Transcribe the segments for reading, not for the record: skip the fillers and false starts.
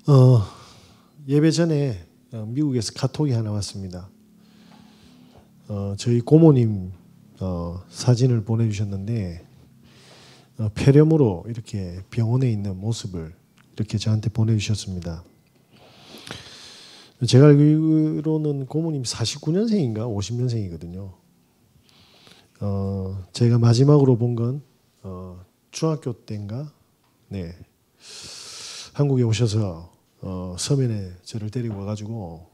어, 예배 전에 미국에서 카톡이 하나 왔습니다. 저희 고모님 사진을 보내주셨는데 폐렴으로 이렇게 병원에 있는 모습을 이렇게 저한테 보내주셨습니다. 제가 알기로는 고모님 49년생인가 50년생이거든요. 제가 마지막으로 본 건 중학교 때인가 네 한국에 오셔서 서면에 저를 데리고 와가지고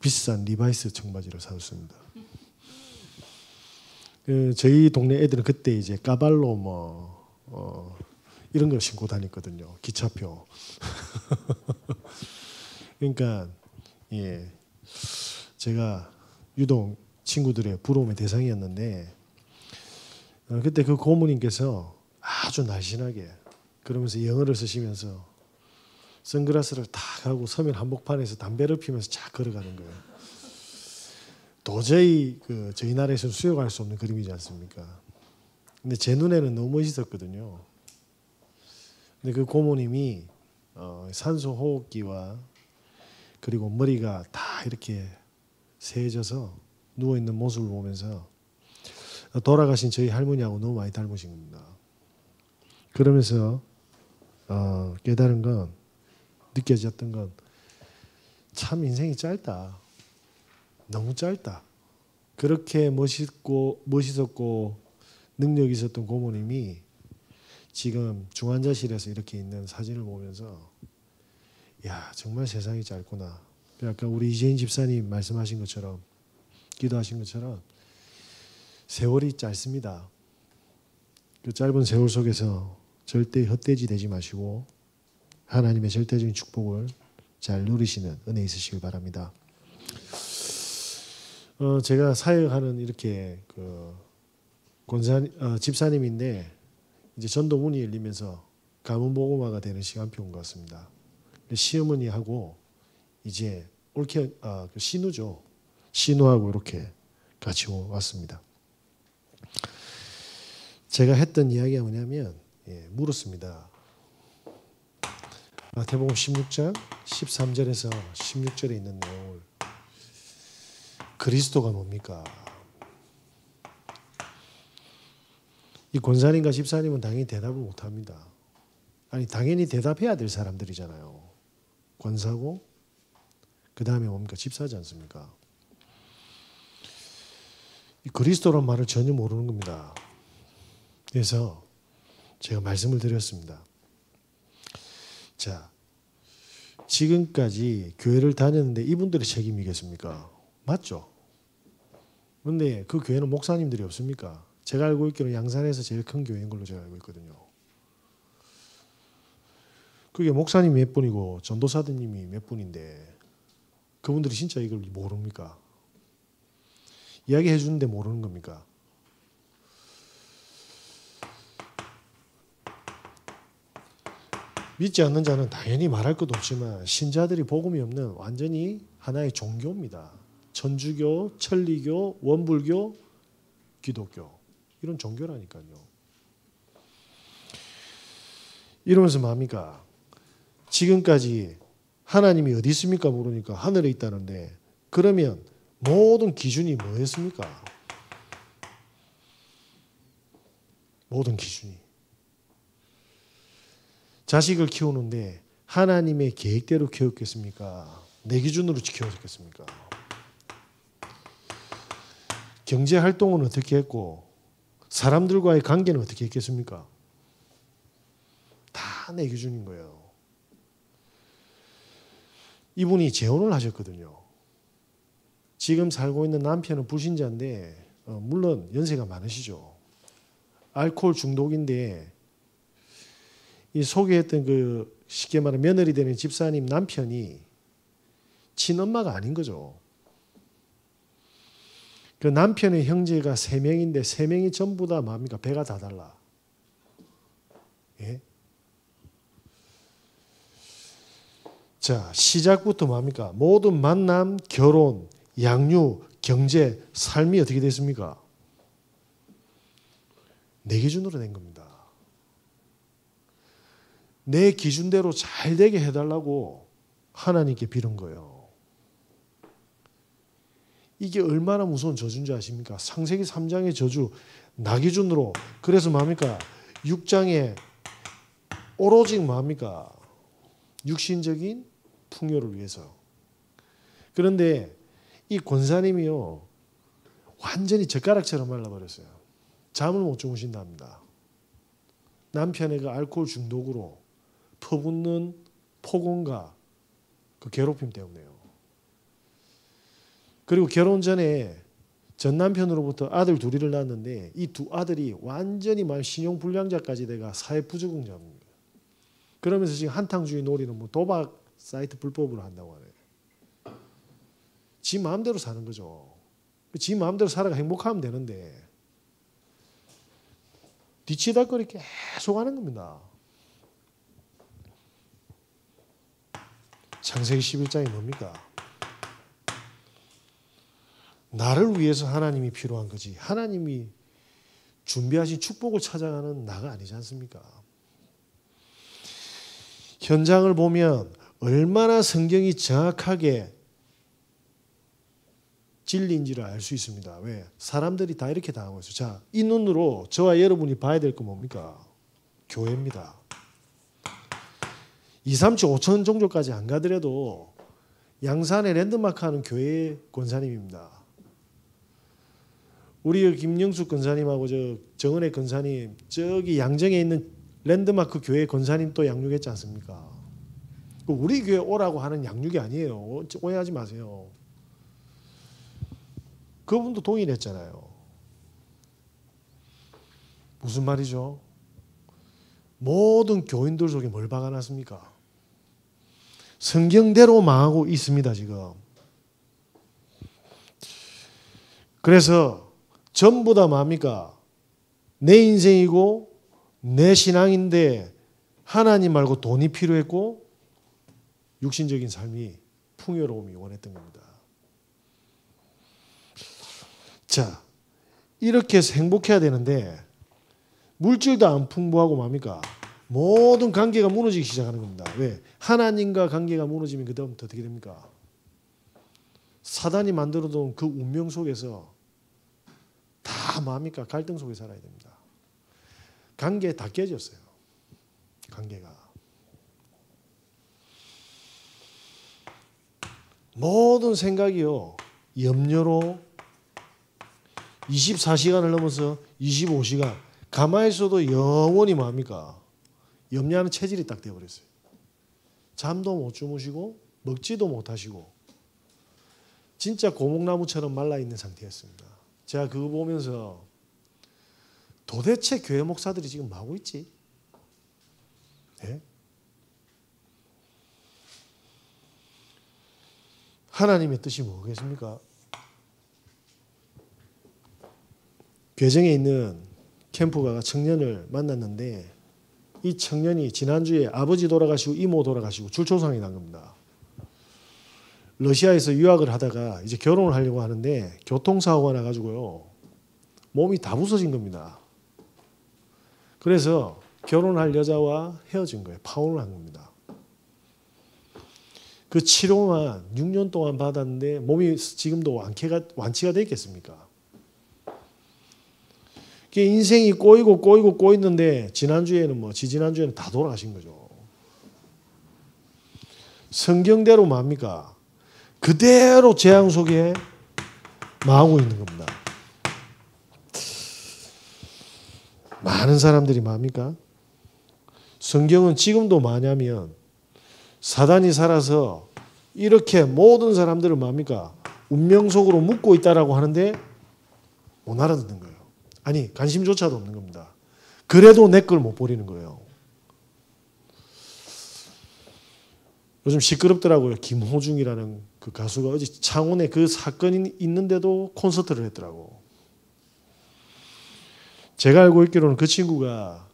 비싼 리바이스 청바지를 사줬습니다. 저희 동네 애들은 그때 이제 까발로 뭐 이런 걸 신고 다녔거든요. 기차표. 그러니까 예, 제가 유독 친구들의 부러움의 대상이었는데 그때 그 고모님께서 아주 날씬하게 그러면서 영어를 쓰시면서 선글라스를 탁 하고 서면 한복판에서 담배를 피면서 쫙 걸어가는 거예요. 도저히 저희 나라에서는 수용할 수 없는 그림이지 않습니까? 근데 제 눈에는 너무 멋있었거든요. 근데 그 고모님이 산소 호흡기와 그리고 머리가 다 이렇게 세져서 누워 있는 모습을 보면서 돌아가신 저희 할머니하고 너무 많이 닮으신 겁니다. 그러면서 깨달은 건 느껴졌던 건 참 인생이 짧다. 너무 짧다. 그렇게 멋있었고 능력이 있었던 고모님이 지금 중환자실에서 이렇게 있는 사진을 보면서 야 정말 세상이 짧구나. 아까 우리 이재인 집사님 말씀하신 것처럼 기도하신 것처럼 세월이 짧습니다. 그 짧은 세월 속에서 절대 헛되지 되지 마시고 하나님의 절대적인 축복을 잘 누리시는 은혜 있으시길 바랍니다. 제가 사역하는 이렇게 집사님인데 이제 전도문이 열리면서 가문복음화가 되는 시간표 온 것 같습니다. 시어머니하고 이제 신우죠. 신우하고 이렇게 같이 왔습니다. 제가 했던 이야기가 뭐냐면 물었습니다. 마태복음 16장 13절에서 16절에 있는 내용을 그리스도가 뭡니까? 이 권사님과 집사님은 당연히 대답을 못합니다. 아니 당연히 대답해야 될 사람들이잖아요. 권사고 그 다음에 뭡니까? 집사지 않습니까? 이 그리스도란 말을 전혀 모르는 겁니다. 그래서 제가 말씀을 드렸습니다. 자, 지금까지 교회를 다녔는데 이분들의 책임이겠습니까? 맞죠? 그런데 그 교회는 목사님들이 없습니까? 제가 알고 있기로는 양산에서 제일 큰 교회인 걸로 제가 알고 있거든요. 그게 목사님이 몇 분이고 전도사님이 몇 분인데 그분들이 진짜 이걸 모릅니까? 이야기해 주는데 모르는 겁니까? 믿지 않는 자는 당연히 말할 것도 없지만 신자들이 복음이 없는 완전히 하나의 종교입니다. 천주교, 천리교, 원불교, 기독교 이런 종교라니까요. 이러면서 뭡니까? 지금까지 하나님이 어디 있습니까? 모르니까 하늘에 있다는데 그러면 모든 기준이 뭐였습니까? 모든 기준이 자식을 키우는데 하나님의 계획대로 키웠겠습니까? 내 기준으로 키웠겠습니까? 경제 활동은 어떻게 했고 사람들과의 관계는 어떻게 했겠습니까? 다 내 기준인 거예요. 이분이 재혼을 하셨거든요. 지금 살고 있는 남편은 불신자인데 물론 연세가 많으시죠. 알코올 중독인데 이 소개했던 쉽게 말하면 며느리 되는 집사님 남편이 친엄마가 아닌 거죠. 그 남편의 형제가 3명인데 3명이 전부 다 뭡니까? 배가 다 달라. 예? 자, 시작부터 뭡니까? 모든 만남, 결혼, 양육, 경제, 삶이 어떻게 됐습니까? 내 기준으로 된 겁니다. 내 기준대로 잘 되게 해달라고 하나님께 빌은 거예요. 이게 얼마나 무서운 저주인지 아십니까? 창세기 3장의 저주, 나 기준으로. 그래서 뭡니까? 6장에 오로지 뭡니까? 육신적인 풍요를 위해서. 그런데 이 권사님이요, 완전히 젓가락처럼 말라버렸어요. 잠을 못 주무신답니다. 남편의 그 알코올 중독으로 퍼붓는 폭언과 그 괴롭힘 때문에요. 그리고 결혼 전에 전 남편으로부터 아들 둘이를 낳았는데 이 두 아들이 완전히 신용불량자까지 돼가 사회부적응자입니다. 그러면서 지금 한탕주의 놀이는 뭐 도박 사이트 불법으로 한다고 하네요. 지 마음대로 사는 거죠. 지 마음대로 살아가 행복하면 되는데 뒤치다거리 계속 하는 겁니다. 창세기 11장이 뭡니까? 나를 위해서 하나님이 필요한 거지. 하나님이 준비하신 축복을 찾아가는 나가 아니지 않습니까? 현장을 보면 얼마나 성경이 정확하게 진리인지를 알 수 있습니다. 왜? 사람들이 다 이렇게 당하고 있어요. 자, 이 눈으로 저와 여러분이 봐야 될 거 뭡니까? 교회입니다. 2, 3천, 5천 정도까지 안 가더라도 양산에 랜드마크 하는 교회의 권사님입니다. 우리 김영숙 권사님하고 정은혜 권사님 저기 양정에 있는 랜드마크 교회 권사님 또 양육했지 않습니까? 우리 교회 오라고 하는 양육이 아니에요. 오해하지 마세요. 그분도 동의했잖아요. 무슨 말이죠? 모든 교인들 속에 뭘 박아놨습니까? 성경대로 망하고 있습니다, 지금. 그래서 전부 다 뭡니까? 내 인생이고 내 신앙인데 하나님 말고 돈이 필요했고 육신적인 삶이 풍요로움이 원했던 겁니다. 자, 이렇게 해서 행복해야 되는데 물질도 안 풍부하고 뭡니까? 모든 관계가 무너지기 시작하는 겁니다. 왜? 하나님과 관계가 무너지면 그다음부터 어떻게 됩니까? 사단이 만들어둔 그 운명 속에서 다 뭡니까? 갈등 속에 살아야 됩니다. 관계 다 깨졌어요. 관계가. 모든 생각이요. 염려로 24시간을 넘어서 25시간 가만히 있어도 영원히 뭡니까? 염려하는 체질이 딱 되어버렸어요. 잠도 못 주무시고 먹지도 못하시고 진짜 고목나무처럼 말라있는 상태였습니다. 제가 그거 보면서 도대체 교회 목사들이 지금 뭐 하고 있지? 네? 하나님의 뜻이 뭐겠습니까? 괴정에 있는 캠프가 청년을 만났는데 이 청년이 지난주에 아버지 돌아가시고 이모 돌아가시고 줄초상이 난 겁니다. 러시아에서 유학을 하다가 이제 결혼을 하려고 하는데 교통사고가 나가지고요. 몸이 다 부서진 겁니다. 그래서 결혼할 여자와 헤어진 거예요. 파혼을 한 겁니다. 그 치료만 6년 동안 받았는데 몸이 지금도 완치가 되겠습니까? 인생이 꼬이는데 지난주에는 지지난주에는 다 돌아가신 거죠. 성경대로 뭡니까? 그대로 재앙 속에 망하고 있는 겁니다. 많은 사람들이 뭡니까? 성경은 지금도 뭐냐면 사단이 살아서 이렇게 모든 사람들을 뭡니까? 운명 속으로 묶고 있다라고 하는데 못 알아듣는 거예요. 아니 관심조차도 없는 겁니다. 그래도 내 걸 못 버리는 거예요. 요즘 시끄럽더라고요. 김호중이라는 그 가수가 어제 창원에 그 사건이 있는데도 콘서트를 했더라고. 제가 알고 있기로는 그 친구가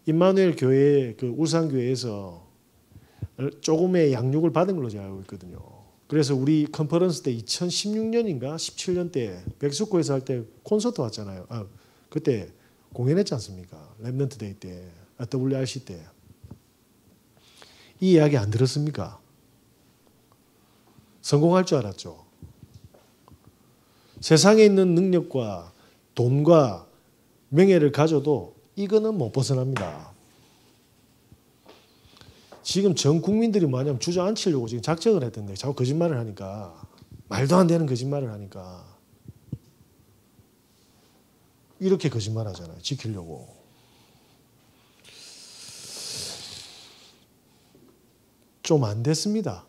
임마누엘 교회 그 울산교회에서 조금의 양육을 받은 걸로 제가 알고 있거든요. 그래서 우리 컨퍼런스 때 2016년인가 17년 때 백석구에서 할 때 콘서트 왔잖아요. 그때 공연했지 않습니까? 랩넌트 데이 때, WRC 때. 이 이야기 안 들었습니까? 성공할 줄 알았죠. 세상에 있는 능력과 돈과 명예를 가져도 이거는 못 벗어납니다. 지금 전 국민들이 뭐냐면 주저앉히려고 지금 작정을 했던데 자꾸 거짓말을 하니까, 말도 안 되는 거짓말을 하니까 이렇게 거짓말 하잖아요. 지키려고. 좀 안 됐습니다.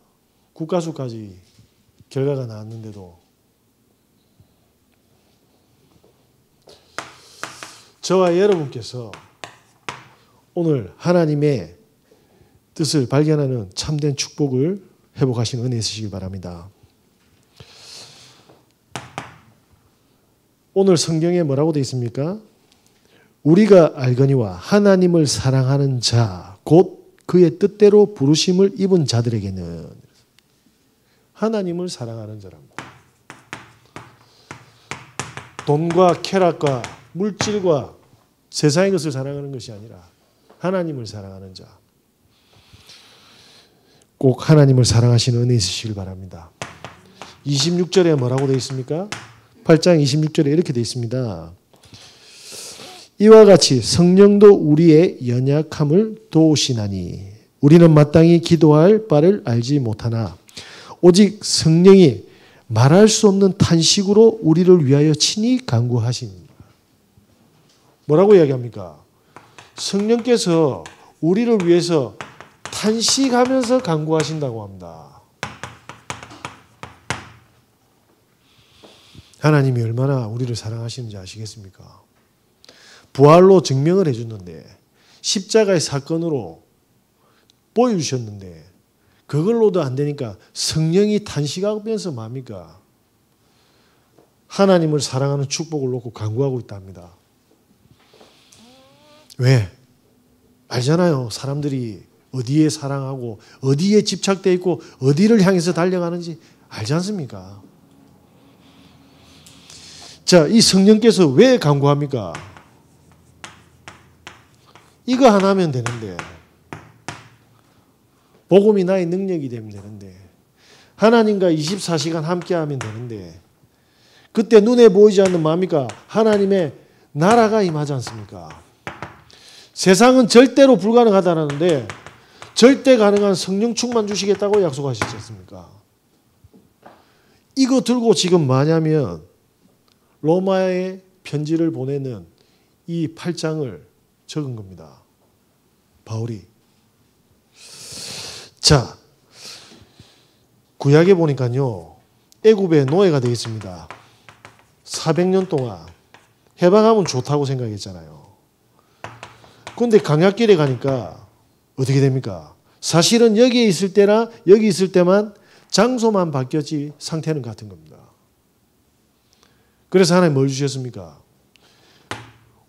국가수까지 결과가 나왔는데도. 저와 여러분께서 오늘 하나님의 뜻을 발견하는 참된 축복을 회복하시는 은혜 있으시길 바랍니다. 오늘 성경에 뭐라고 되어 있습니까? 우리가 알거니와 하나님을 사랑하는 자, 곧 그의 뜻대로 부르심을 입은 자들에게는, 하나님을 사랑하는 자랍니다. 돈과 쾌락과 물질과 세상의 것을 사랑하는 것이 아니라 하나님을 사랑하는 자, 꼭 하나님을 사랑하시는 은혜 있으시길 바랍니다. 26절에 뭐라고 되어 있습니까? 8장 26절에 이렇게 되어 있습니다. 이와 같이 성령도 우리의 연약함을 도우시나니 우리는 마땅히 기도할 바를 알지 못하나 오직 성령이 말할 수 없는 탄식으로 우리를 위하여 친히 간구하십니다. 뭐라고 이야기합니까? 성령께서 우리를 위해서 탄식하면서 간구하신다고 합니다. 하나님이 얼마나 우리를 사랑하시는지 아시겠습니까? 부활로 증명을 해줬는데, 십자가의 사건으로 보여주셨는데 그걸로도 안 되니까 성령이 탄식하면서 뭡니까? 하나님을 사랑하는 축복을 놓고 간구하고 있답니다. 왜? 알잖아요. 사람들이 어디에 사랑하고 어디에 집착되어 있고 어디를 향해서 달려가는지 알지 않습니까? 자, 이 성령께서 왜 간구합니까? 이거 하나 하면 되는데, 복음이 나의 능력이 되면 되는데, 하나님과 24시간 함께 하면 되는데, 그때 눈에 보이지 않는 뭡니까? 하나님의 나라가 임하지 않습니까? 세상은 절대로 불가능하다는데 절대 가능한 성령 충만 주시겠다고 약속하시지 않습니까? 이거 들고 지금 뭐냐면 로마의 편지를 보내는 이 8장을 적은 겁니다. 바울이. 자, 구약에 보니까요, 애굽의 노예가 되어 있습니다. 400년 동안 해방하면 좋다고 생각했잖아요. 그런데 강약길에 가니까 어떻게 됩니까? 사실은 여기에 있을 때나 여기 있을 때만 장소만 바뀌었지 상태는 같은 겁니다. 그래서 하나님 뭘 주셨습니까?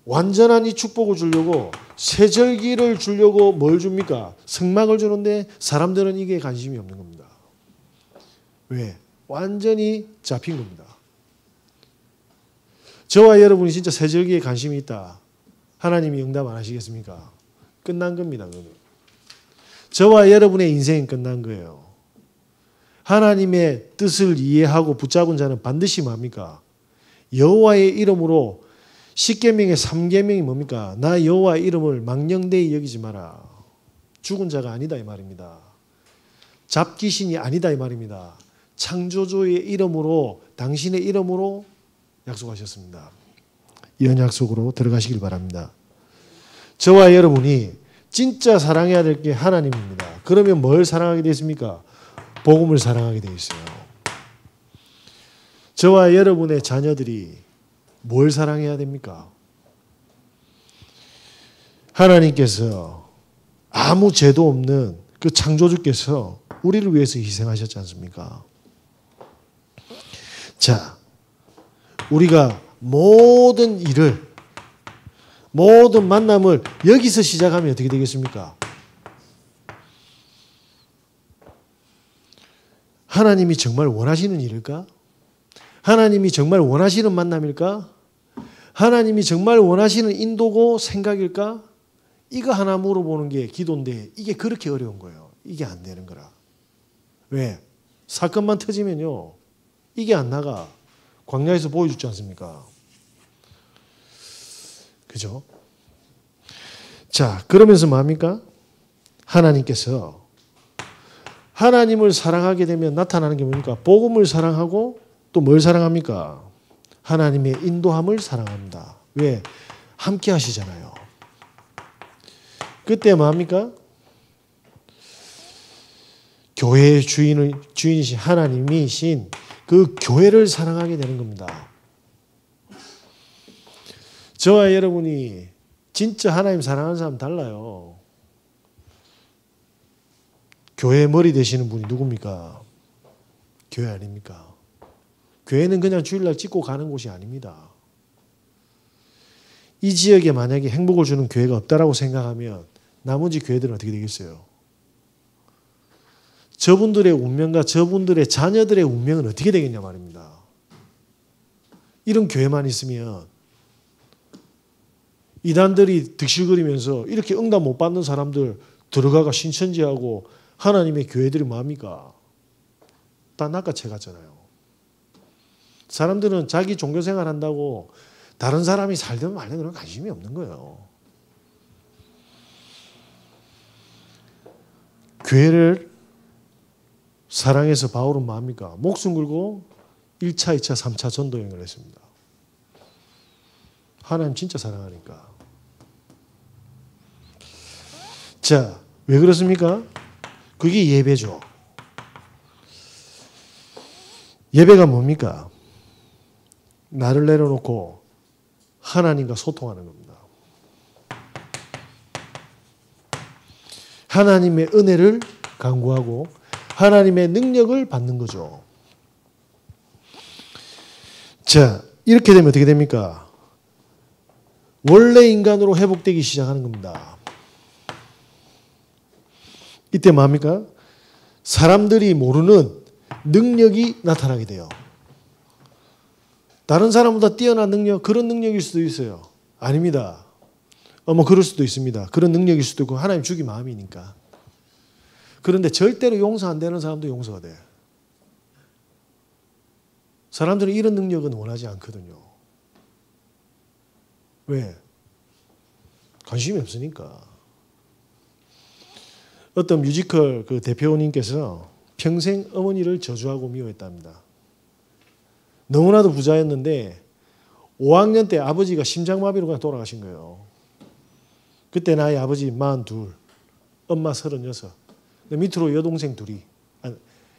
완전한 이 축복을 주려고 세절기를 주려고 뭘 줍니까? 성막을 주는데 사람들은 이게 관심이 없는 겁니다. 왜? 완전히 잡힌 겁니다. 저와 여러분이 진짜 세절기에 관심이 있다. 하나님이 응답 안 하시겠습니까? 끝난 겁니다. 그건. 저와 여러분의 인생은 끝난 거예요. 하나님의 뜻을 이해하고 붙잡은 자는 반드시 뭡니까? 여호와의 이름으로 10계명의 3계명이 뭡니까? 나 여호와의 이름을 망령되이 여기지 마라. 죽은 자가 아니다 이 말입니다. 잡귀신이 아니다 이 말입니다. 창조주의 이름으로, 당신의 이름으로 약속하셨습니다. 이런 약속으로 들어가시길 바랍니다. 저와 여러분이 진짜 사랑해야 될 게 하나님입니다. 그러면 뭘 사랑하게 되어 있습니까? 복음을 사랑하게 되어 있어요. 저와 여러분의 자녀들이 뭘 사랑해야 됩니까? 하나님께서 아무 죄도 없는 그 창조주께서 우리를 위해서 희생하셨지 않습니까? 자, 우리가 모든 일을, 모든 만남을 여기서 시작하면 어떻게 되겠습니까? 하나님이 정말 원하시는 일일까? 하나님이 정말 원하시는 만남일까? 하나님이 정말 원하시는 인도고 생각일까? 이거 하나 물어보는 게 기도인데 이게 그렇게 어려운 거예요. 이게 안 되는 거라. 왜? 사건만 터지면요. 이게 안 나가. 광야에서 보여줬지 않습니까? 그죠? 자, 그러면서 뭡니까? 하나님께서 하나님을 사랑하게 되면 나타나는 게 뭡니까? 복음을 사랑하고 또 뭘 사랑합니까? 하나님의 인도함을 사랑합니다. 왜? 함께 하시잖아요. 그때 뭡니까? 교회의 주인이신 하나님이신 그 교회를 사랑하게 되는 겁니다. 저와 여러분이 진짜 하나님 사랑하는 사람 달라요. 교회 머리 되시는 분이 누굽니까? 교회 아닙니까? 교회는 그냥 주일날 찍고 가는 곳이 아닙니다. 이 지역에 만약에 행복을 주는 교회가 없다라고 생각하면 나머지 교회들은 어떻게 되겠어요? 저분들의 운명과 저분들의 자녀들의 운명은 어떻게 되겠냐 말입니다. 이런 교회만 있으면 이단들이 득실거리면서 이렇게 응답 못 받는 사람들 들어가가 신천지하고 하나님의 교회들이 뭡니까? 다 낚아채 갔잖아요. 사람들은 자기 종교생활 한다고 다른 사람이 살든 말든 그런 관심이 없는 거예요. 교회를 사랑해서 바울은 뭡니까? 목숨 걸고 1차, 2차, 3차 전도여행을 했습니다. 하나님 진짜 사랑하니까. 자, 왜 그렇습니까? 그게 예배죠. 예배가 뭡니까? 나를 내려놓고 하나님과 소통하는 겁니다. 하나님의 은혜를 간구하고 하나님의 능력을 받는 거죠. 자, 이렇게 되면 어떻게 됩니까? 원래 인간으로 회복되기 시작하는 겁니다. 이때 뭡니까? 사람들이 모르는 능력이 나타나게 돼요. 다른 사람보다 뛰어난 능력, 그런 능력일 수도 있어요. 아닙니다. 뭐 그럴 수도 있습니다. 그런 능력일 수도 있고 하나님 주기 마음이니까. 그런데 절대로 용서 안 되는 사람도 용서가 돼. 사람들은 이런 능력은 원하지 않거든요. 왜? 관심이 없으니까. 어떤 뮤지컬 그 대표님께서 평생 어머니를 저주하고 미워했답니다. 너무나도 부자였는데 5학년 때 아버지가 심장마비로 그냥 돌아가신 거예요. 그때 나이 아버지 42, 엄마 36. 밑으로 여동생 둘이,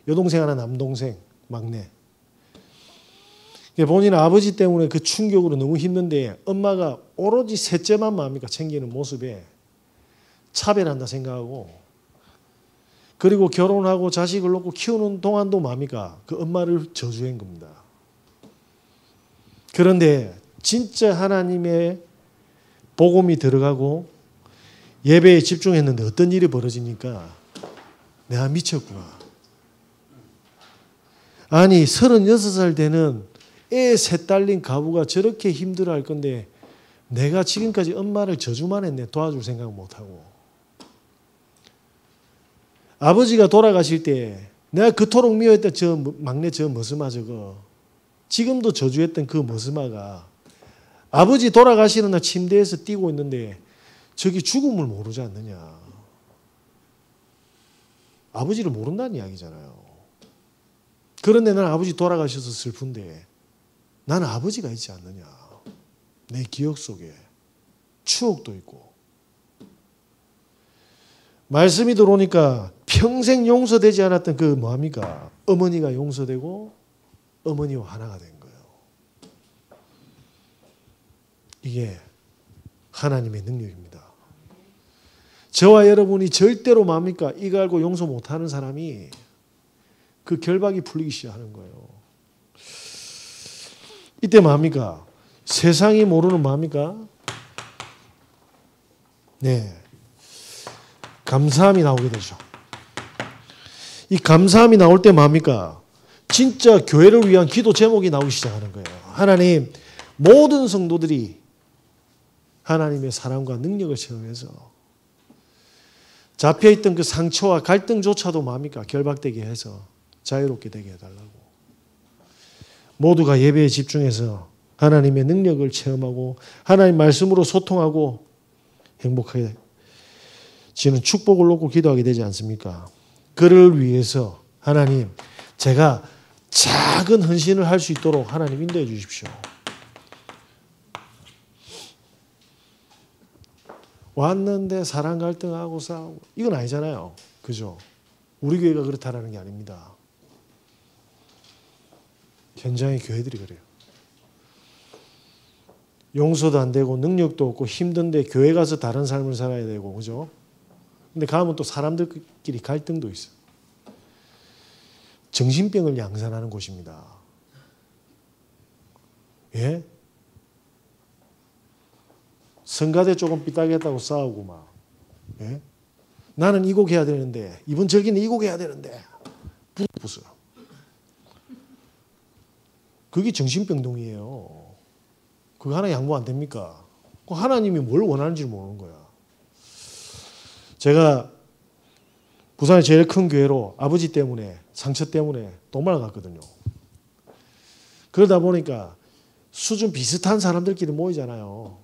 여동생 하나, 남동생, 막내. 본인 아버지 때문에 그 충격으로 너무 힘든데 엄마가 오로지 셋째만 뭡니까? 챙기는 모습에 차별한다 생각하고, 그리고 결혼하고 자식을 놓고 키우는 동안도 뭡니까? 그 엄마를 저주한 겁니다. 그런데 진짜 하나님의 복음이 들어가고 예배에 집중했는데 어떤 일이 벌어지니까 내가 미쳤구나. 아니 36살 되는 애 셋 딸린 가부가 저렇게 힘들어할 건데 내가 지금까지 엄마를 저주만 했네. 도와줄 생각 못하고. 아버지가 돌아가실 때 내가 그토록 미워했던 저 막내 저 머스마 저거 지금도 저주했던 그 머스마가 아버지 돌아가시는 날 침대에서 뛰고 있는데 저기 죽음을 모르지 않느냐. 아버지를 모른다는 이야기잖아요. 그런데 나는 아버지 돌아가셔서 슬픈데 나는 아버지가 있지 않느냐. 내 기억 속에 추억도 있고. 말씀이 들어오니까 평생 용서되지 않았던 그 뭐합니까? 어머니가 용서되고 어머니와 하나가 된 거예요. 이게 하나님의 능력입니다. 저와 여러분이 절대로 뭡니까? 이거 알고 용서 못하는 사람이 그 결박이 풀리기 시작하는 거예요. 이때 뭡니까? 세상이 모르는 뭡니까? 네. 감사함이 나오게 되죠. 이 감사함이 나올 때 뭡니까? 진짜 교회를 위한 기도 제목이 나오기 시작하는 거예요. 하나님, 모든 성도들이 하나님의 사랑과 능력을 체험해서 잡혀있던 그 상처와 갈등조차도 뭡니까? 결박되게 해서 자유롭게 되게 해달라고. 모두가 예배에 집중해서 하나님의 능력을 체험하고 하나님 말씀으로 소통하고 행복하게 지는 축복을 놓고 기도하게 되지 않습니까? 그를 위해서 하나님, 제가 작은 헌신을 할 수 있도록 하나님 인도해 주십시오. 왔는데 사랑 갈등하고 싸우고 이건 아니잖아요. 그죠? 우리 교회가 그렇다라는 게 아닙니다. 현장의 교회들이 그래요. 용서도 안 되고 능력도 없고 힘든데 교회 가서 다른 삶을 살아야 되고, 그죠? 근데 가면 또 사람들끼리 갈등도 있어. 정신병을 양산하는 곳입니다. 예? 성가대 조금 삐딱했다고 싸우고 막. 예? 나는 이 곡 해야 되는데 이번 절기는 이 곡 해야 되는데 부서. 그게 정신병동이에요. 그거 하나 양보 안 됩니까? 하나님이 뭘 원하는지 모르는 거야. 제가 부산의 제일 큰 교회로 아버지 때문에 상처 때문에 동마를 갔거든요. 그러다 보니까 수준 비슷한 사람들끼리 모이잖아요.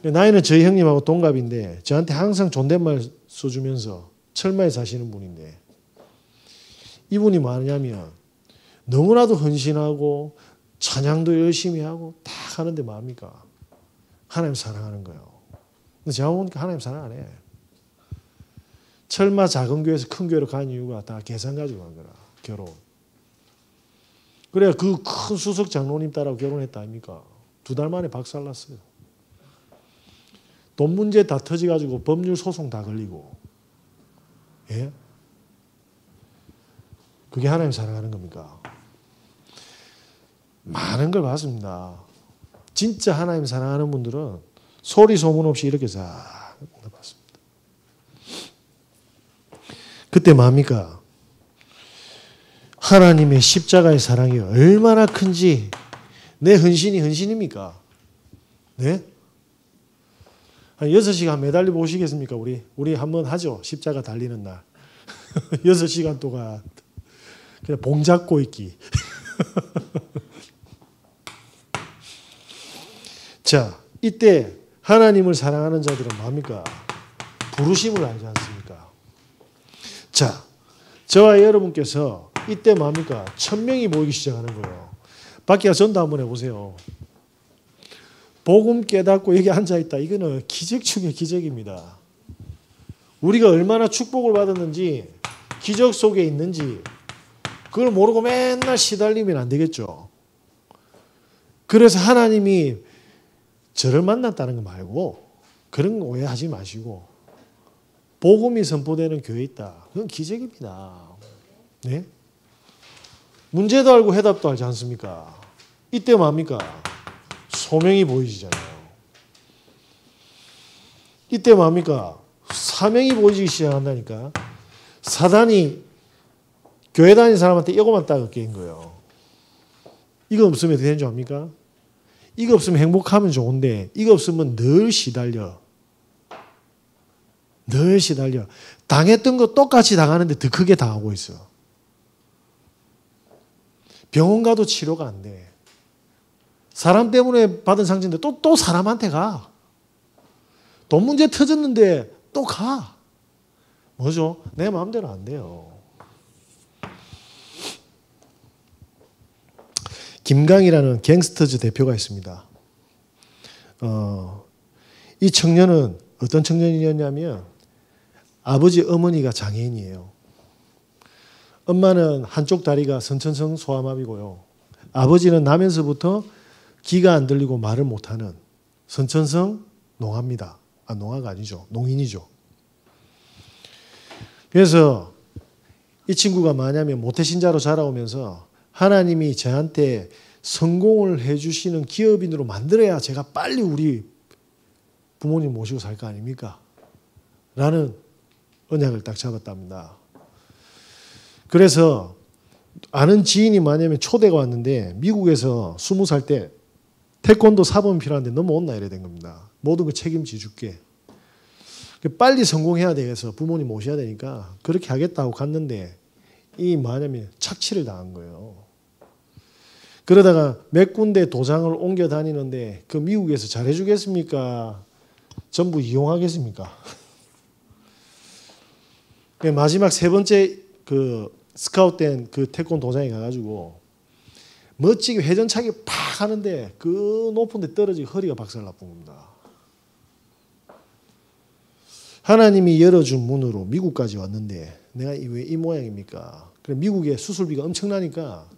나이는 저희 형님하고 동갑인데 저한테 항상 존댓말 써주면서 철마에 사시는 분인데 이분이 뭐냐면 너무나도 헌신하고 찬양도 열심히 하고 다 하는데 뭐합니까? 하나님 사랑하는 거예요. 근데 제가 보니까 하나님 사랑 안 해. 철마 작은 교회에서 큰 교회로 간 이유가 다 계산 가지고 간 거라. 결혼. 그래야 그 큰 수석 장로님 딸하고 결혼했다 아닙니까? 2달 만에 박살났어요. 돈 문제 다 터져가지고 법률 소송 다 걸리고. 예? 그게 하나님 사랑하는 겁니까? 많은 걸 봤습니다. 진짜 하나님 사랑하는 분들은 소리 소문 없이 이렇게 싹 봤습니다. 그때 뭡니까? 하나님의 십자가의 사랑이 얼마나 큰지 내 헌신이 헌신입니까? 네? 한 6시간 매달려 보시겠습니까? 우리 한번 하죠. 십자가 달리는 날. 6시간 동안 그냥 봉 잡고 있기. 자, 이때 하나님을 사랑하는 자들은 뭡니까? 부르심을 알지 않습니까? 자, 저와 여러분께서 이때 뭡니까? 1000명이 모이기 시작하는 거예요. 밖에 가서 전도 한번 해보세요. 복음 깨닫고 여기 앉아있다. 이거는 기적 중에 기적입니다. 우리가 얼마나 축복을 받았는지 기적 속에 있는지 그걸 모르고 맨날 시달리면 안 되겠죠. 그래서 하나님이 저를 만났다는 거 말고 그런 거 오해하지 마시고 복음이 선포되는 교회에 있다. 그건 기적입니다. 네? 문제도 알고 해답도 알지 않습니까? 이때 뭡니까? 소명이 보이시잖아요. 이때 뭡니까? 사명이 보이기 시작한다니까. 사단이 교회 다니는 사람한테 이거만 딱 깨인 거예요. 이거 없으면 어떻게 되는 줄 압니까? 이거 없으면 행복하면 좋은데 이거 없으면 늘 시달려. 늘 시달려. 당했던 거 똑같이 당하는데 더 크게 당하고 있어. 병원 가도 치료가 안 돼. 사람 때문에 받은 상처인데 또 사람한테 가. 돈 문제 터졌는데 또 가. 뭐죠? 내 마음대로 안 돼요. 김강이라는 갱스터즈 대표가 있습니다. 이 청년은 어떤 청년이었냐면 아버지 어머니가 장애인이에요. 엄마는 한쪽 다리가 선천성 소아마비고요. 아버지는 나면서부터 귀가 안 들리고 말을 못하는 선천성 농아입니다. 농아가 아니죠. 농인이죠. 그래서 이 친구가 뭐냐면 모태신자로 자라오면서 하나님이 저한테 성공을 해주시는 기업인으로 만들어야 제가 빨리 우리 부모님 모시고 살 거 아닙니까? 라는 언약을 딱 잡았답니다. 그래서 아는 지인이 뭐냐면 초대가 왔는데 미국에서 20살 때 태권도 사범이 필요한데 넘어온나 이래 된 겁니다. 모든 거 책임져 줄게. 빨리 성공해야 돼서 부모님 모셔야 되니까 그렇게 하겠다고 갔는데 이 뭐냐면 착취를 당한 거예요. 그러다가 몇 군데 도장을 옮겨 다니는데 그 미국에서 잘해주겠습니까? 전부 이용하겠습니까? 마지막 세 번째 그 스카웃된 그 태권 도장에 가가지고 멋지게 회전차기 팍 하는데 그 높은 데 떨어지고 허리가 박살나쁜 겁니다. 하나님이 열어준 문으로 미국까지 왔는데 내가 왜 이 모양입니까? 그래 미국에 수술비가 엄청나니까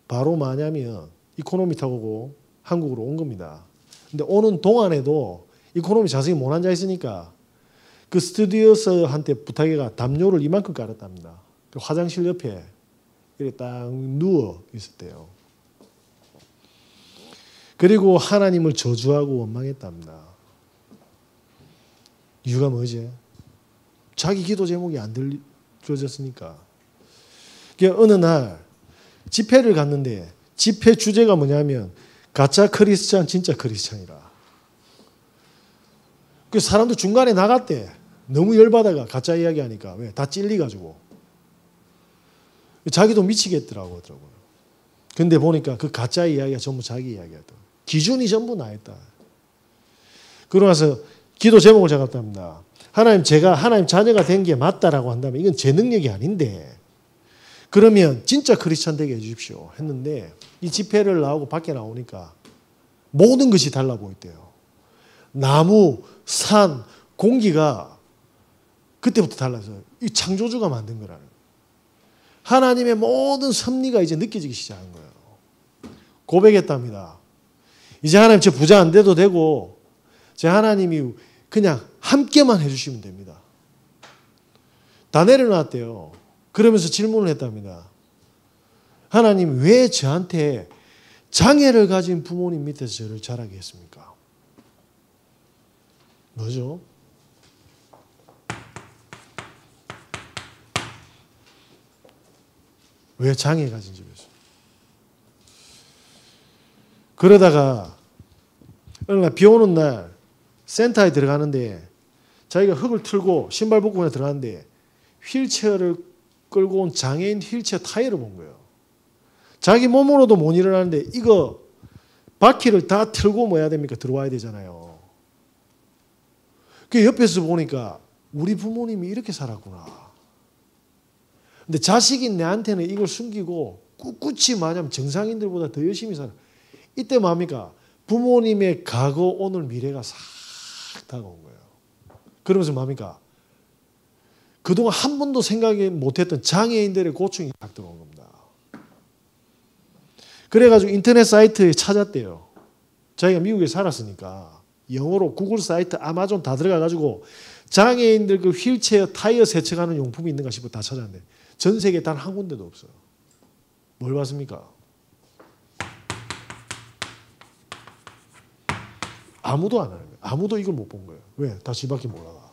바로 뭐냐면 이코노미 타고 한국으로 온 겁니다. 근데 오는 동안에도 이코노미 좌석에 못 앉아 있으니까 그 스튜디오스한테 부탁해가 담요를 이만큼 깔았답니다. 그 화장실 옆에 이렇게 딱 누워 있었대요. 그리고 하나님을 저주하고 원망했답니다. 이유가 뭐지? 자기 기도 제목이 안 들려졌으니까. 어느 날 집회를 갔는데 집회 주제가 뭐냐면 가짜 크리스찬 진짜 크리스찬이라. 그 사람들 중간에 나갔대. 너무 열받아가 가짜 이야기하니까. 왜? 다 찔리가지고. 자기도 미치겠더라고요. 근데 보니까 그 가짜 이야기가 전부 자기 이야기였다. 기준이 전부 나였다. 그러고 나서 기도 제목을 잡았답니다. 하나님, 제가 하나님 자녀가 된 게 맞다라고 한다면 이건 제 능력이 아닌데 그러면 진짜 크리스찬 되게 해주십시오 했는데 이 집회를 나오고 밖에 나오니까 모든 것이 달라 보였대요. 나무, 산, 공기가 그때부터 달라서 이 창조주가 만든 거라는 거예요. 하나님의 모든 섭리가 이제 느껴지기 시작한 거예요. 고백했답니다. 이제 하나님 저 부자 안 돼도 되고 제 하나님이 그냥 함께만 해주시면 됩니다. 다 내려놨대요. 그러면서 질문을 했답니다. 하나님 왜 저한테 장애를 가진 부모님 밑에서 저를 자라게 했습니까? 뭐죠? 왜 장애 가진 집에서? 그러다가 어느 날 비 오는 날 센터에 들어가는데 자기가 흙을 틀고 신발 벗고 그냥 들어가는데 휠체어를 끌고 온 장애인 휠체어 타이어를 본 거예요. 자기 몸으로도 못 일어나는데 이거 바퀴를 다 틀고 뭐 해야 됩니까? 들어와야 되잖아요. 그 옆에서 보니까 우리 부모님이 이렇게 살았구나. 근데 자식인 내한테는 이걸 숨기고 꿋꿋이 마냥 정상인들보다 더 열심히 살아. 이때 뭡니까? 부모님의 과거, 오늘, 미래가 싹 다가온 거예요. 그러면서 뭡니까? 그동안 한 번도 생각이 못했던 장애인들의 고충이 딱 들어온 겁니다. 그래가지고 인터넷 사이트에 찾았대요. 자기가 미국에 살았으니까 영어로 구글 사이트, 아마존 다 들어가가지고 장애인들 그 휠체어 타이어 세척하는 용품이 있는가 싶어 다 찾았는데 전 세계에 단 한 군데도 없어요. 뭘 봤습니까? 아무도 안 하는 거예요. 아무도 이걸 못 본 거예요. 왜? 다 지밖에 몰라가.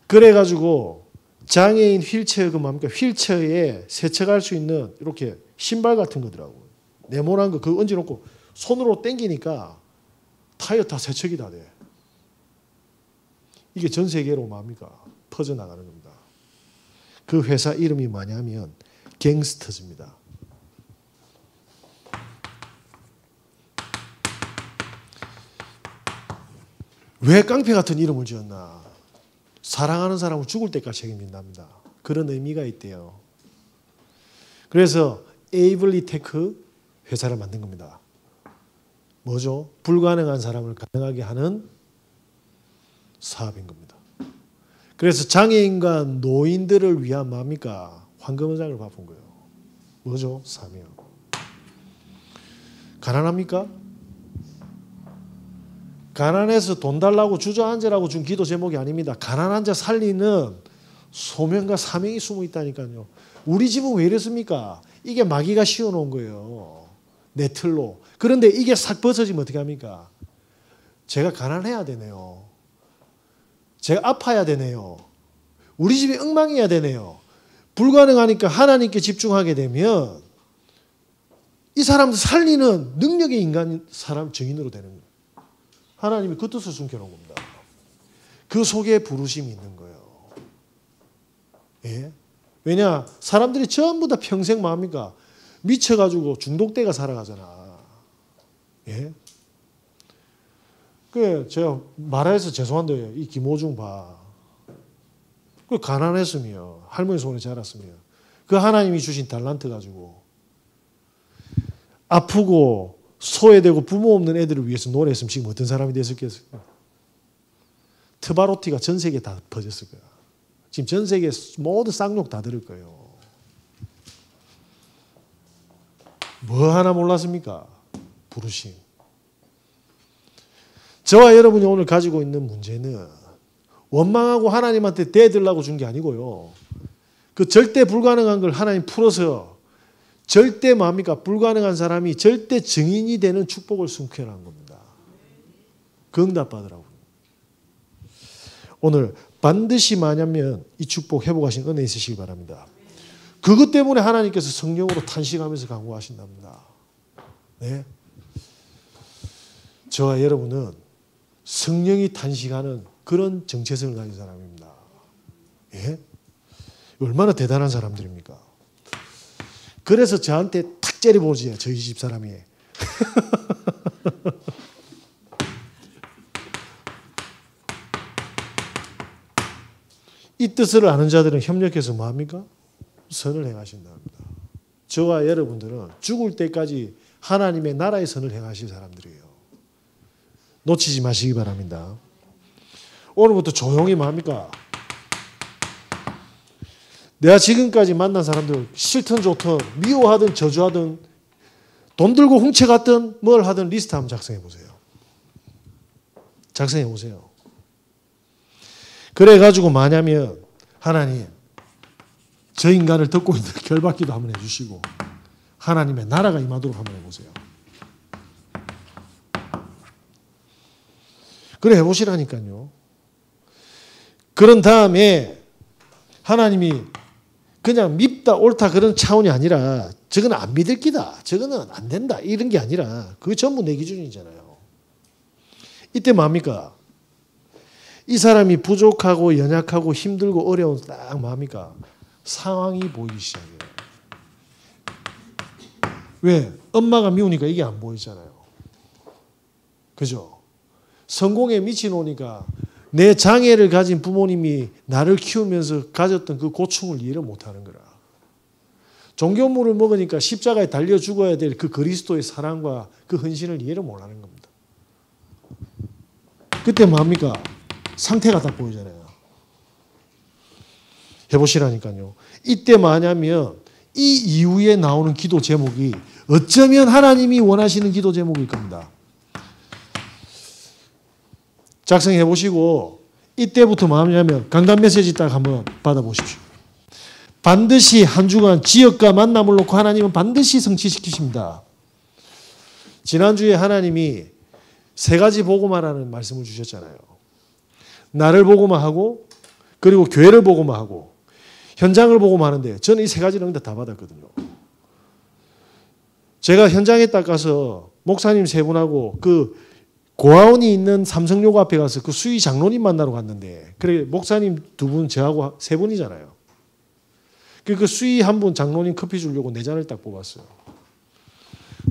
그래가지고 장애인 휠체어 그 뭡니까? 휠체어에 세척할 수 있는 이렇게 신발 같은 거더라고요. 네모난 거 그거 얹어놓고 손으로 당기니까 타이어 다 세척이 다 돼. 이게 전 세계로 뭡니까? 퍼져나가는 겁니다. 그 회사 이름이 뭐냐면 갱스터즈입니다. 왜 깡패 같은 이름을 지었나? 사랑하는 사람을 죽을 때까지 책임진답니다. 그런 의미가 있대요. 그래서 에이블리 테크 회사를 만든 겁니다. 뭐죠? 불가능한 사람을 가능하게 하는 사업인 겁니다. 그래서 장애인과 노인들을 위한 뭡니까? 황금의장을 바쁜 거예요. 뭐죠? 사명. 가난합니까? 가난해서 돈 달라고 주저앉으라고 준 기도 제목이 아닙니다. 가난한 자 살리는 소명과 사명이 숨어 있다니까요. 우리 집은 왜 이랬습니까? 이게 마귀가 씌워놓은 거예요. 내 틀로. 그런데 이게 싹 벗어지면 어떻게 합니까? 제가 가난해야 되네요. 제가 아파야 되네요. 우리 집이 엉망이어야 되네요. 불가능하니까 하나님께 집중하게 되면 이 사람들 살리는 능력의 인간 사람 증인으로 되는 거예요. 하나님이 그 뜻을 숨겨놓은 겁니다. 그 속에 부르심이 있는 거예요. 예? 왜냐? 사람들이 전부 다 평생 뭡니까? 미쳐가지고 중독돼가 살아가잖아. 예? 그 제가 말해서 죄송한데 이 김호중 봐. 그 가난했으며 할머니 손에 자랐으며 그 하나님이 주신 달란트 가지고 아프고 소외되고 부모 없는 애들을 위해서 노래했으면 지금 어떤 사람이 됐을겠어요? 트바로티가 전 세계에 다 퍼졌을 거야. 지금 전 세계 모든 쌍욕 다 들을 거예요. 뭐 하나 몰랐습니까? 부르심. 저와 여러분이 오늘 가지고 있는 문제는 원망하고 하나님한테 대들라고 준 게 아니고요. 그 절대 불가능한 걸 하나님 풀어서 절대 뭡니까? 불가능한 사람이 절대 증인이 되는 축복을 승쾌한 겁니다. 그 응답받으라고. 오늘 반드시 마냐면 이 축복 회복하신 은혜 있으시기 바랍니다. 그것 때문에 하나님께서 성령으로 탄식하면서 강구하신답니다. 네. 저와 여러분은 성령이 탄식하는 그런 정체성을 가진 사람입니다. 예? 얼마나 대단한 사람들입니까? 그래서 저한테 탁 째려보지 저희 집 사람이. 이 뜻을 아는 자들은 협력해서 뭐합니까? 선을 행하신다 합니다. 저와 여러분들은 죽을 때까지 하나님의 나라의 선을 행하실 사람들이에요. 놓치지 마시기 바랍니다. 오늘부터 조용히 뭐합니까? 내가 지금까지 만난 사람들 싫든 좋든 미워하든 저주하든 돈 들고 훔쳐갔든 뭘 하든 리스트 한번 작성해 보세요. 작성해 보세요. 그래가지고 뭐냐면 하나님 저 인간을 듣고 있는 결박기도 한번 해주시고 하나님의 나라가 임하도록 한번 해보세요. 그래 해보시라니까요. 그런 다음에 하나님이 그냥 밉다 옳다 그런 차원이 아니라 저거는 안 믿을 기다. 저거는 안 된다. 이런 게 아니라 그게 전부 내 기준이잖아요. 이때 뭡니까? 이 사람이 부족하고 연약하고 힘들고 어려운 딱 뭡니까? 상황이 보이기 시작해요. 왜? 엄마가 미우니까 이게 안 보이잖아요. 그죠? 성공에 미치노니까 내 장애를 가진 부모님이 나를 키우면서 가졌던 그 고충을 이해를 못하는 거라. 종교물을 먹으니까 십자가에 달려 죽어야 될 그 그리스도의 사랑과 그 헌신을 이해를 못하는 겁니다. 그때 뭡니까? 상태가 딱 보이잖아요. 해보시라니까요. 이때 뭐냐면 이 이후에 나오는 기도 제목이 어쩌면 하나님이 원하시는 기도 제목일 겁니다. 작성해 보시고 이때부터 뭐냐면 강단 메시지 딱 한번 받아보십시오. 반드시 한 주간 지역과 만남을 놓고 하나님은 반드시 성취시키십니다. 지난주에 하나님이 세 가지 보고만하는 말씀을 주셨잖아요. 나를 보고만 하고 그리고 교회를 보고만 하고 현장을 보고만 하는데 저는 이 세 가지를 응답 다 받았거든요. 제가 현장에 딱 가서 목사님 세 분하고 그 고아원이 있는 삼성요고 앞에 가서 그 수의 장로님 만나러 갔는데 그래 목사님 두 분 저하고 세 분이잖아요. 그 수의 한 분 장로님 커피 주려고 네 잔을 딱 뽑았어요.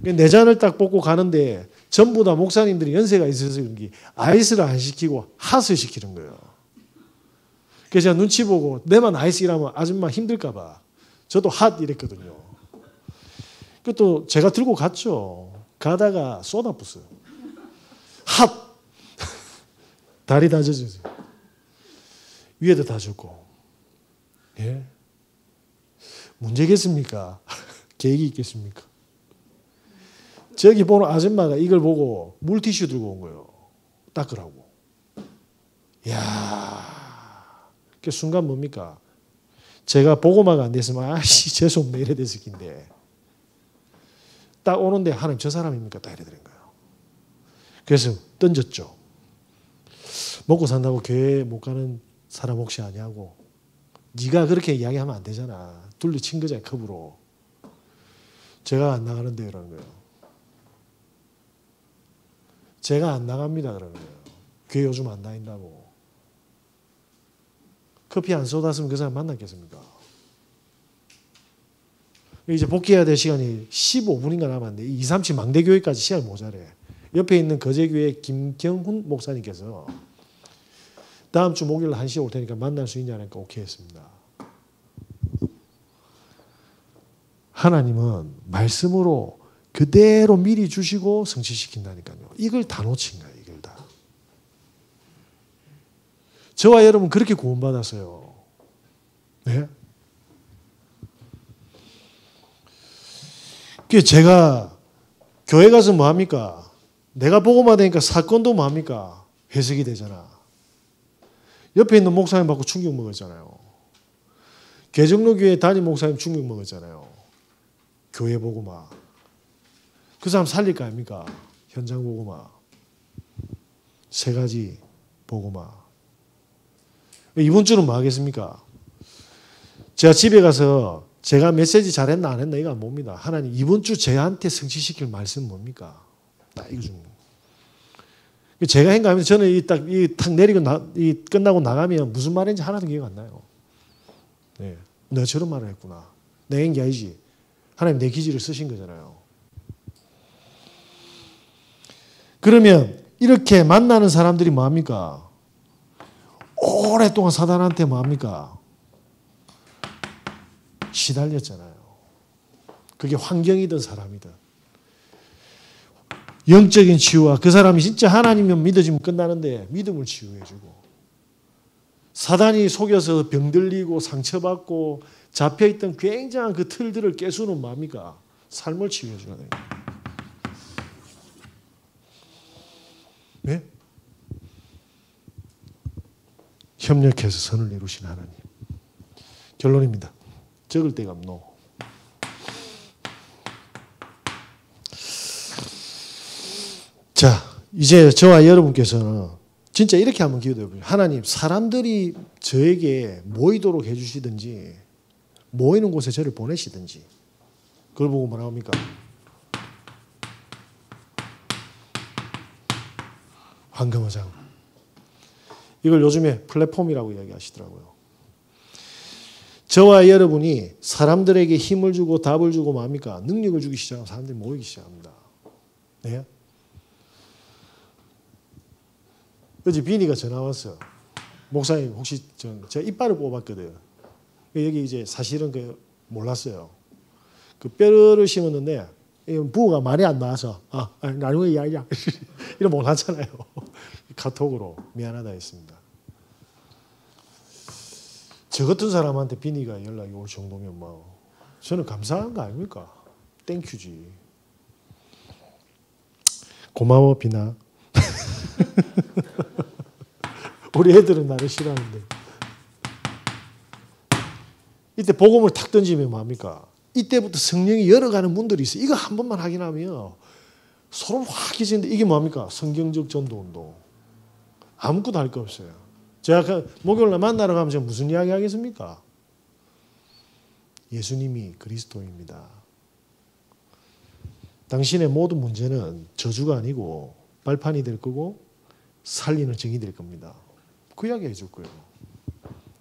네 잔을 딱 뽑고 가는데 전부 다 목사님들이 연세가 있어서 그런지 아이스를 안 시키고 핫을 시키는 거예요. 그래서 제가 눈치 보고 내만 아이스 이라면 아줌마 힘들까 봐 저도 핫 이랬거든요. 그것도 제가 들고 갔죠. 가다가 쏟아붓어요. 핫! 다리 다 젖어요. 위에도 다 젖고. 예? 문제겠습니까? 계획이 있겠습니까? 저기 보는 아줌마가 이걸 보고 물티슈 들고 온 거예요. 닦으라고. 이야. 그 순간 뭡니까? 제가 보고마가 안 됐으면 아씨 재수없네 이래 됐을 텐데 딱 오는데 하나님 저 사람입니까? 딱 이래 되는 거예요. 그래서 던졌죠. 먹고 산다고 교회 못 가는 사람 혹시 아니냐고. 네가 그렇게 이야기하면 안 되잖아. 둘리 친 거잖아 컵으로. 제가 안 나가는데 그러는 거예요. 제가 안 나갑니다 그러는 거예요. 교회 요즘 안 다닌다고. 커피 안 쏟았으면 그 사람 만났겠습니까? 이제 복귀해야 될 시간이 15분인가 남았는데 2, 3치 망대교회까지 시간이 모자래. 옆에 있는 거제교회 김경훈 목사님께서 다음 주 목요일 1시에 올 테니까 만날 수 있냐니까 오케이 했습니다. 하나님은 말씀으로 그대로 미리 주시고 성취시킨다니까요. 이걸 다 놓친 거예요. 이걸 다. 저와 여러분 그렇게 구원받았어요. 네? 제가 교회 가서 뭐합니까? 내가 복음화 되니까 사건도 뭐합니까? 해석이 되잖아. 옆에 있는 목사님 받고 충격 먹었잖아요. 개정로교회 담임 목사님 충격 먹었잖아요. 교회 복음화. 그 사람 살릴 거 아닙니까? 현장 복음화. 3가지 복음화. 이번 주는 뭐 하겠습니까? 제가 집에 가서 제가 메시지 잘했나 안 했나 이거 안 봅니다. 하나님 이번 주 저한테 성취시킬 말씀 뭡니까? 딱 이거 줍니다. 제가 행가하면 저는 탁 내리고 끝나고 나가면 무슨 말인지 하나도 기억 안 나요. 네. 내가 저런 말을 했구나. 내 행기 아니지. 하나님 내 기지를 쓰신 거잖아요. 그러면 이렇게 만나는 사람들이 뭐합니까? 오랫동안 사단한테 뭐합니까? 시달렸잖아요. 그게 환경이든 사람이든. 영적인 치유와 그 사람이 진짜 하나님이면 믿어지면 끝나는데 믿음을 치유해주고 사단이 속여서 병들리고 상처받고 잡혀있던 굉장한 그 틀들을 깨수는 뭡니까? 삶을 치유해줘야 돼요. 네? 협력해서 선을 이루신 하나님. 결론입니다. 적을 데가 없노. 자, 이제 저와 여러분께서는 진짜 이렇게 한번 기도해 보세요. 하나님, 사람들이 저에게 모이도록 해주시든지 모이는 곳에 저를 보내시든지 그걸 보고 뭐라 합니까? 황금어장. 이걸 요즘에 플랫폼이라고 이야기하시더라고요. 저와 여러분이 사람들에게 힘을 주고 답을 주고 뭡니까? 능력을 주기 시작하면 사람들이 모이기 시작합니다. 네? 어제 비니가 전화 왔어. 목사님 혹시 제가 이빨을 뽑았거든. 여기 이제 사실은 몰랐어요. 그 뼈를 심었는데 부가 말이 안 나와서 나중에 이야기야 이런 몰랐잖아요. 카톡으로 미안하다 했습니다. 저 같은 사람한테 비니가 연락이 올 정도면 뭐 저는 감사한 거 아닙니까? 땡큐지. 고마워 비나. 우리 애들은 나를 싫어하는데 이때 복음을 탁 던지면 뭐합니까? 이때부터 성령이 열어가는 문들이 있어요. 이거 한 번만 확인하면 서로 확 깨지는데 이게 뭐합니까? 성경적 전도운동. 아무것도 할 거 없어요. 제가 목요일날 만나러 가면 제가 무슨 이야기 하겠습니까? 예수님이 그리스도입니다. 당신의 모든 문제는 저주가 아니고 발판이 될 거고 살리는 정이 될 겁니다. 그 이야기 해줄 거예요.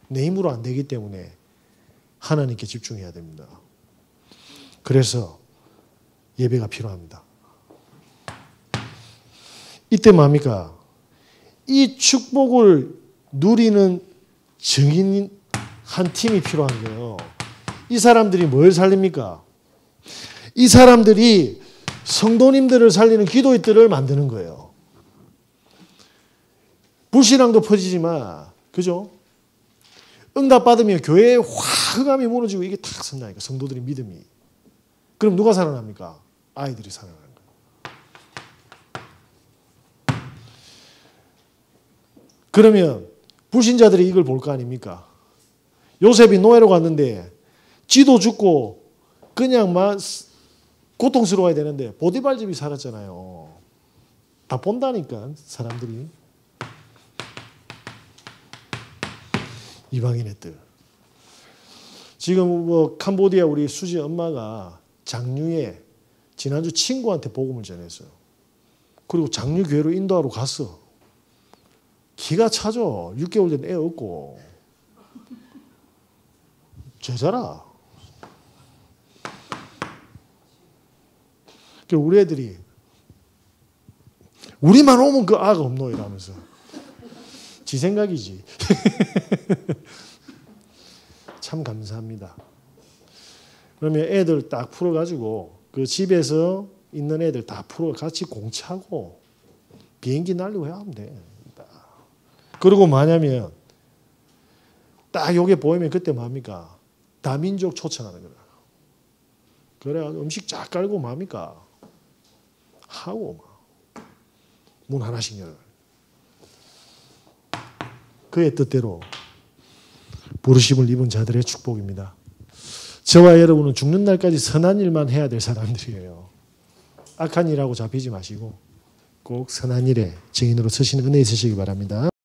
내 힘으로 안 되기 때문에 하나님께 집중해야 됩니다. 그래서 예배가 필요합니다. 이때 뭡니까? 이 축복을 누리는 증인 한 팀이 필요한 거예요. 이 사람들이 뭘 살립니까? 이 사람들이 성도님들을 살리는 기도의 뜰을 만드는 거예요. 불신앙도 퍼지지만, 그죠? 응답받으면 교회에 확 흑암이 무너지고 이게 탁 선다니까, 성도들의 믿음이. 그럼 누가 살아납니까? 아이들이 살아나는 거예요. 그러면 불신자들이 이걸 볼 거 아닙니까? 요셉이 노예로 갔는데 쥐도 죽고 그냥 막 고통스러워야 되는데 보디발 집이 살았잖아요. 다 본다니까 사람들이. 이방인의 뜰. 지금 뭐 캄보디아 우리 수지 엄마가 장류에 지난주 친구한테 복음을 전했어요. 그리고 장류 교회로 인도하러 갔어. 기가 차죠. 6개월 된 애 없고. 제자라. 우리 애들이 우리만 오면 그 악 없노 이러면서 지 생각이지. 참 감사합니다. 그러면 애들 딱 풀어가지고 그 집에서 있는 애들 다 풀어 같이 공차고 비행기 날리고 해야 하면 돼. 그리고 뭐냐면 딱 요게 보이면 그때 뭡니까? 다민족 초청하는 거다. 그래 음식 쫙 깔고 뭡니까? 하고 문 하나씩 열어. 그의 뜻대로 부르심을 입은 자들의 축복입니다. 저와 여러분은 죽는 날까지 선한 일만 해야 될 사람들이에요. 악한 일하고 잡히지 마시고 꼭 선한 일에 증인으로 서시는 은혜 있으시기 바랍니다.